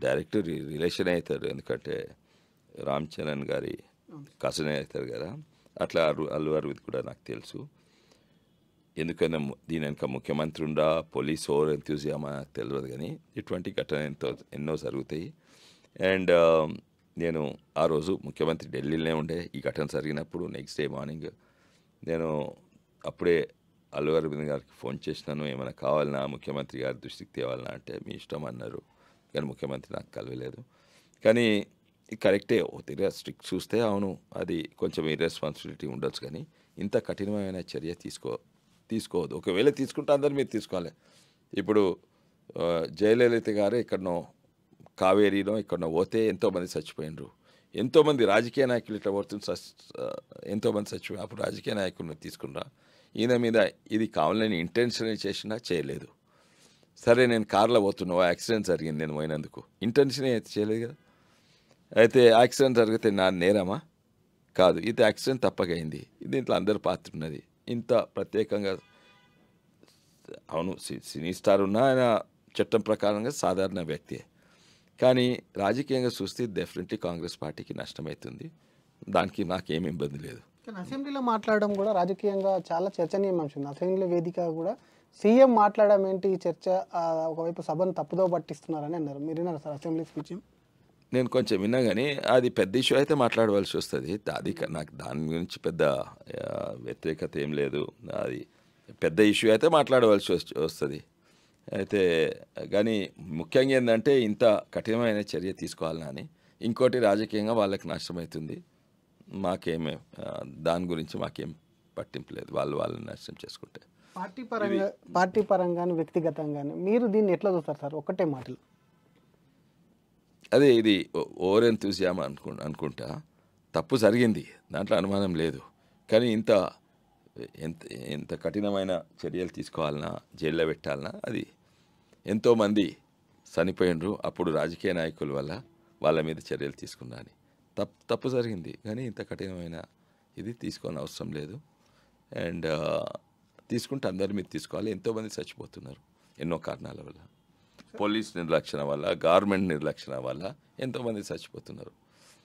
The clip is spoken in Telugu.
డైరెక్ట్ రిలేషన్ అవుతారు, ఎందుకంటే రామ్ చరణ్ గారి కజిన్ అవుతారు కదా. అట్లా అల్లు అరవింద్ కూడా నాకు తెలుసు. ఎందుకన్నా దీని వెనక ముఖ్యమంత్రి ఉండా పోలీస్ ఓవర్ ఎంతూజియామా నాకు తెలియదు, కానీ ఇటువంటి ఘటన ఎన్నో జరుగుతాయి. అండ్ నేను ఆ రోజు ముఖ్యమంత్రి ఢిల్లీలోనే ఉండే ఈ ఘటన జరిగినప్పుడు. నెక్స్ట్ డే మార్నింగ్ నేను అప్పుడే అల్లు అరవింద్ గారికి ఫోన్ చేసినాను, ఏమైనా కావాలన్నా ముఖ్యమంత్రి గారి దృష్టికి తేవాలన్నా అంటే మీ ఇష్టం అన్నారు. కానీ ముఖ్యమంత్రి నాకు కలవలేదు. కానీ కరెక్టే, తీరా స్ట్రిక్ట్ చూస్తే అవును అది కొంచెం ఇర్రెస్పాన్సిబిలిటీ ఉండొచ్చు, కానీ ఇంత కఠినమైన చర్య తీసుకోవద్దు. ఒకవేళ తీసుకుంటే అందరు మీరు తీసుకోవాలి. ఇప్పుడు జయలలిత గారు ఎక్కడనో కావేరీనో ఎక్కడనో పోతే ఎంతోమంది చచ్చిపోయినరు, ఎంతోమంది రాజకీయ నాయకులు ఇట్లా పడుతుంది, ఎంతోమంది చచ్చిపోయి అప్పుడు రాజకీయ నాయకులను తీసుకున్నా. ఈయన మీద ఇది కావాలని ఇంటెన్షన్ చేసినా చేయలేదు. సరే నేను కార్లో పోతున్నా, యాక్సిడెంట్ జరిగింది, నేను పోయినందుకు ఇంటెన్షన్ అయితే చేయలేదు కదా. అయితే యాక్సిడెంట్ జరిగితే నా నేరమా? కాదు, ఇది యాక్సిడెంట్ తప్పకైంది, దీంట్లో అందరి పాత్ర ఉన్నది. ఇంత ప్రత్యేకంగా అవును సినీ స్టార్ ఉన్నా ఆయన చట్టం ప్రకారంగా సాధారణ వ్యక్తే, కానీ రాజకీయంగా చూస్తే డెఫినెట్లీ కాంగ్రెస్ పార్టీకి నష్టమవుతుంది. దానికి నాకేమి ఇబ్బంది లేదు. కానీ అసెంబ్లీలో మాట్లాడడం కూడా రాజకీయంగా చాలా చర్చనీయాంశం. అసెంబ్లీ వేదిక కూడా సీఎం మాట్లాడడం ఏంటి ఈ చర్చ, ఒకవైపు సభను తప్పుదో పట్టిస్తున్నారని అన్నారు. మీరు విన్నారు సార్ అసెంబ్లీ స్పీచ్? నేను కొంచెం విన్నా, కానీ అది పెద్ద ఇష్యూ అయితే మాట్లాడవలసి వస్తుంది. అది నాకు దాని గురించి పెద్ద వ్యతిరేకత ఏం లేదు. అది పెద్ద ఇష్యూ అయితే మాట్లాడవలసి వస్తుంది. అయితే కానీ ముఖ్యంగా ఏంటంటే ఇంత కఠినమైన చర్య తీసుకోవాలని అని, ఇంకోటి రాజకీయంగా వాళ్ళకి నష్టమవుతుంది. మాకేమే దాని గురించి మాకేం పట్టింపు లేదు, వాళ్ళని నష్టం చేసుకుంటే. పార్టీ పరంగా వ్యక్తిగతంగా మీరు దీన్ని ఎట్లా చూస్తారు సార్? ఒకటే మాటలు, అదే ఇది ఓవర్ ఎంతూజియామ్ అనుకుంటా. తప్పు జరిగింది, దాంట్లో అనుమానం లేదు. కానీ ఎంత కఠినమైన చర్యలు తీసుకోవాలన్నా, జైల్లో పెట్టాలన్నా, అది ఎంతోమంది చనిపోయినరు అప్పుడు రాజకీయ నాయకుల వల్ల, వాళ్ళ మీద చర్యలు తీసుకున్నా అని. తప్పు జరిగింది, కానీ ఇంత కఠినమైన ఇది తీసుకోని అవసరం లేదు. అండ్ తీసుకుంటే అందరి మీద తీసుకోవాలి. ఎంతోమంది చచ్చిపోతున్నారు ఎన్నో కారణాల వల్ల, పోలీస్ నిర్లక్ష్యం వల్ల, గవర్నమెంట్ నిర్లక్ష్యం వల్ల ఎంతోమంది చచ్చిపోతున్నారు.